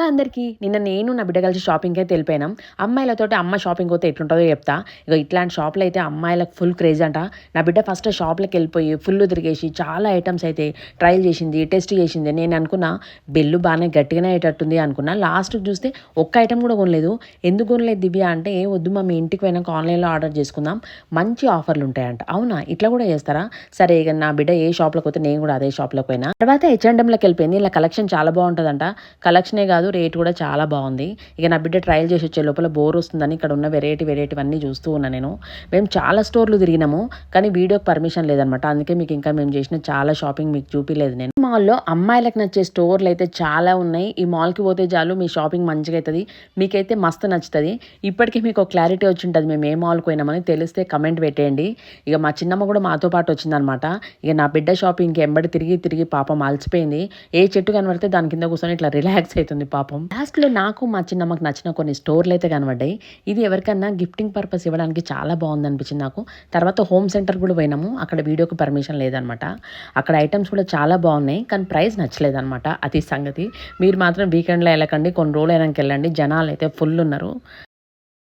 అందరికీ నిన్న నేను నా బిడ్డ కలిసి షాపింగ్కి అయితే వెళ్ళిపోయినాం. అమ్మాయిలతోటి అమ్మ షాపింగ్ పోతే ఎట్లుంటుందో చెప్తా. ఇక ఇట్లాంటి షాప్లో అయితే అమ్మాయిలకు ఫుల్ క్రేజ్ అంట. నా బిడ్డ ఫస్ట్ షాప్లోకి వెళ్ళిపోయి ఫుల్ తిరిగేసి చాలా ఐటమ్స్ అయితే ట్రైల్ చేసింది, టెస్ట్ చేసింది. నేను అనుకున్నా బెల్లు బాగానే గట్టిగానే అయ్యేటట్టుంది అనుకున్నా. లాస్ట్కి చూస్తే ఒక్క ఐటమ్ కూడా కొనలేదు. ఎందుకు కొనలేదు దివ్య అంటే, వద్దు మా ఇంటికి పోయినాక ఆన్లైన్లో ఆర్డర్ చేసుకుందాం, మంచి ఆఫర్లు ఉంటాయంట. అవునా, ఇట్లా కూడా చేస్తారా? సరే ఇక నా బిడ్డ ఏ షాప్లోకి పోతే నేను కూడా అదే షాప్లోకి పోయినా. తర్వాత H&Mలోకి వెళ్ళిపోయింది. ఇలా కలెక్షన్ చాలా బాగుంటుందంట. కలెక్షనే కాదు, రేట్ కూడా చాలా బాగుంది. ఇక నా బిడ్డ ట్రయల్ చేసి వచ్చే లోపల బోర్ వస్తుందని ఇక్కడ ఉన్న వెరైటీవన్నీ చూస్తూ ఉన్నా నేను. మేము చాలా స్టోర్లు తిరిగినాము, కానీ వీడియోకి పర్మిషన్ లేదనమాట. అందుకే మీకు ఇంకా మేము చేసిన చాలా షాపింగ్ మీకు చూపించలేదు నేను. మాల్లో అమ్మాయిలకు నచ్చే స్టోర్లు అయితే చాలా ఉన్నాయి. ఈ మాల్కి పోతే చాలు మీ షాపింగ్ మంచిగా అవుతుంది, మీకైతే మస్తు నచ్చుతుంది. ఇప్పటికీ మీకు ఒక క్లారిటీ వచ్చి ఉంటుంది మేము ఏ మాల్కి పోయినామని. తెలిస్తే కమెంట్ పెట్టేయండి. ఇక మా చిన్నమ్మ కూడా మాతో పాటు వచ్చిందనమాట. ఇక నా బిడ్డ షాపింగ్కి ఎంబడి తిరిగి పాపం అలసిపోయింది. ఏ చెట్టు కనబడితే దాని కింద కూర్చొని ఇట్లా రిలాక్స్ అవుతుంది పాపం. లాస్ట్లో నాకు మా చిన్నమ్మకి నచ్చిన కొన్ని స్టోర్లు అయితే కనబడ్డాయి. ఇది ఎవరికన్నా గిఫ్టింగ్ పర్పస్ ఇవ్వడానికి చాలా బాగుంది అనిపించింది నాకు. తర్వాత హోమ్ సెంటర్ కూడా పోయినాము, అక్కడ వీడియోకి పర్మిషన్ లేదనమాట. అక్కడ ఐటమ్స్ కూడా చాలా బాగున్నాయి, కానీ ప్రైస్ నచ్చలేదనమాట. అది సంగతి. మీరు మాత్రం వీకెండ్లో వెళ్ళకండి, కొన్ని రోజులు అయినాక వెళ్ళండి. జనాలు అయితే ఫుల్ ఉన్నారు.